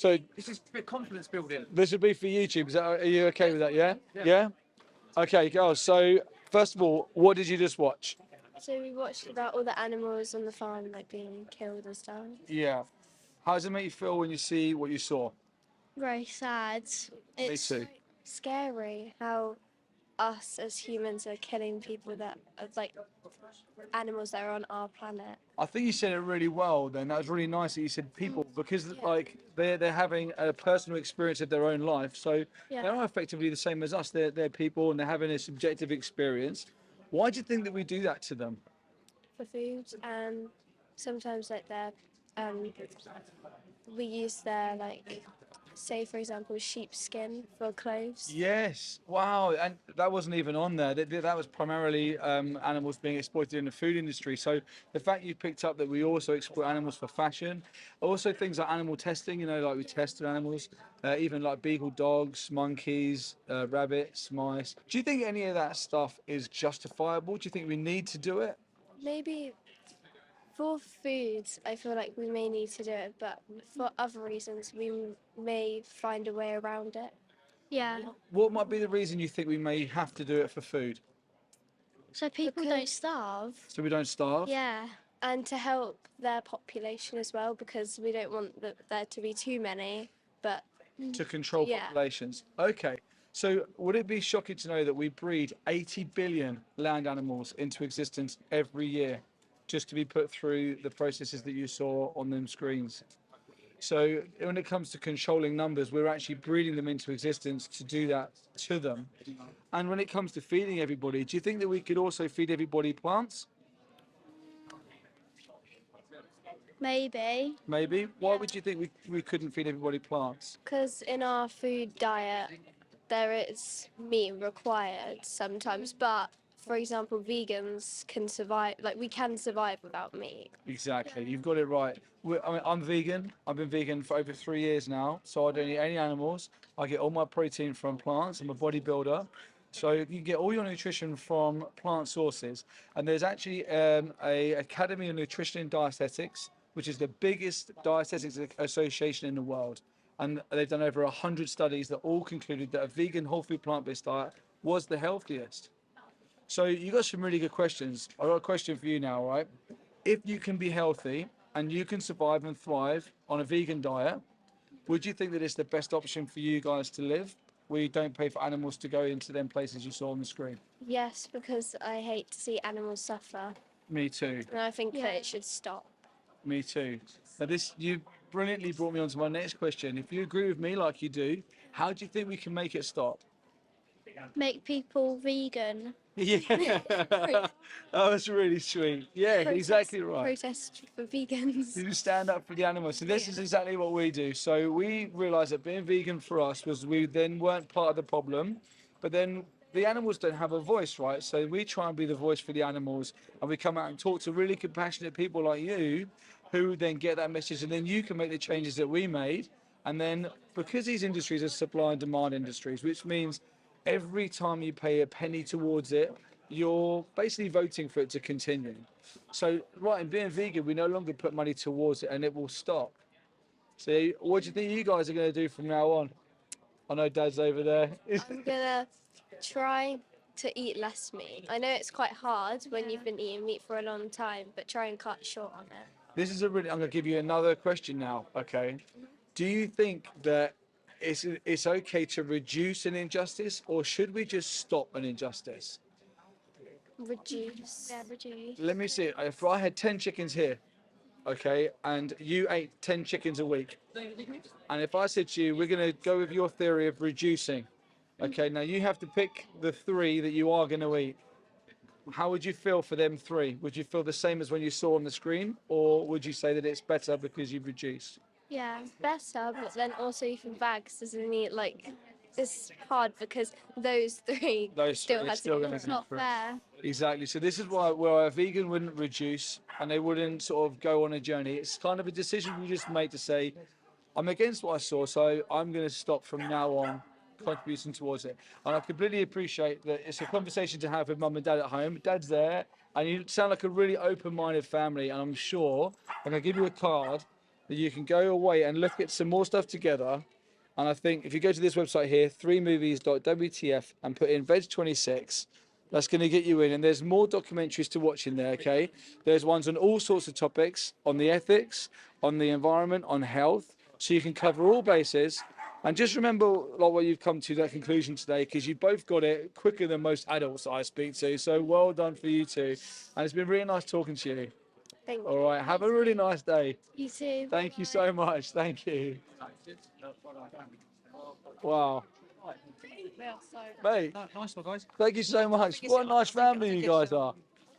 So This is a bit confidence building. this would be for YouTube. Are you okay with that? Yeah? Yeah? Okay, girls. So first of all, what did you just watch? So we watched about all the animals on the farm like being killed and stuff. Yeah. How does it make you feel when you see what you saw? Very sad. Me It's too. scary how us as humans are killing people that are like animals that are on our planet. I think you said it really well then. That was really nice that you said people because like they're having a personal experience of their own life. So Yeah. they are effectively the same as us. They're people and they're having a subjective experience. Why do you think that we do that to them? For food, and sometimes like um we use their like, say for example, sheep skin for clothes. Yes. Wow. And that wasn't even on there. That was primarily animals being exploited in the food industry. So the fact you picked up that we also exploit animals for fashion, also things like animal testing, like we tested animals, even like beagle dogs, monkeys, rabbits, mice. Do you think any of that stuff is justifiable? Do you think we need to do it? Maybe for food, I feel like we may need to do it, but for other reasons, we may find a way around it. Yeah. What might be the reason you think we may have to do it for food? So people don't starve. So we don't starve? Yeah. And to help their population as well, because we don't want there to be too many, but To control Yeah. populations. Okay. So would it be shocking to know that we breed 80 billion land animals into existence every year just to be put through the processes that you saw on them screens? So when it comes to controlling numbers, we're actually breeding them into existence to do that to them. And when it comes to feeding everybody, do you think that we could also feed everybody plants? Maybe. Maybe. Why would you think we couldn't feed everybody plants? because in our food diet, there is meat required sometimes, but for example, vegans can survive, like we can survive without meat. Exactly, you've got it right. I'm vegan. I've been vegan for over 3 years now, so I don't eat any animals. I get all my protein from plants. I'm a bodybuilder, so you get all your nutrition from plant sources. And there's actually a Academy of Nutrition and Dietetics, which is the biggest dietetics association in the world. And they've done over 100 studies that all concluded that a vegan, whole food, plant-based diet was the healthiest. So you got some really good questions. I got a question for you now, right? If you can be healthy and you can survive and thrive on a vegan diet, would you think that it's the best option for you guys to live, where you don't pay for animals to go into them places you saw on the screen? Yes, because I hate to see animals suffer, Me too. and I think that it should stop. Me too. Now you brilliantly brought me on to my next question. If you agree with me like you do, how do you think we can make it stop? Make people vegan. Yeah, that was really sweet. Yeah, exactly right. Protest for vegans. You stand up for the animals. So this is exactly what we do. So we realised that being vegan for us was we then weren't part of the problem, but then the animals don't have a voice, right? So we try and be the voice for the animals, and we come out and talk to really compassionate people like you, who then get that message, and then you can make the changes that we made. And then because these industries are supply and demand industries, which means every time you pay a penny towards it, you're basically voting for it to continue. So, right, in being vegan, we no longer put money towards it and it will stop. See, what do you think you guys are going to do from now on? I know Dad's over there. I'm gonna try to eat less meat. I know it's quite hard when you've been eating meat for a long time, but try and cut short on it. This is I'm going to give you another question now, okay? Do you think that it's okay to reduce an injustice, or should we just stop an injustice? Reduce. Yeah, reduce. Let me see. If I had 10 chickens here, okay, and you ate 10 chickens a week, and if I said to you, we're going to go with your theory of reducing, okay, now you have to pick the 3 that you are going to eat. How would you feel for them 3? Would you feel the same as when you saw on the screen, or would you say that it's better because you've reduced? Yeah, better, but then also even bags doesn't need like. It's hard because those 3 Those still three are have still to gonna be. It's not fair. Exactly. So this is where a vegan wouldn't reduce and they wouldn't sort of go on a journey. It's kind of a decision you just made to say, I'm against what I saw, so I'm going to stop from now on contributing towards it. And I completely appreciate that it's a conversation to have with Mum and Dad at home. Dad's there, and you sound like a really open-minded family, and I'm sure I'm going to give you a card. that you can go away and look at some more stuff together. And I think if you go to this website here, 3movies.wtf, and put in Veg 26, that's going to get you in. And there's more documentaries to watch in there, okay? There's ones on all sorts of topics, on the ethics, on the environment, on health. So you can cover all bases. And just remember like what you've come to that conclusion today, because you both got it quicker than most adults I speak to. So well done for you two. And it's been really nice talking to you. Thank All you. right, have a really nice day. You too. Thank you so much. Thank you. Wow. Mate, Nice one, guys. thank you so much. What a nice family you guys are.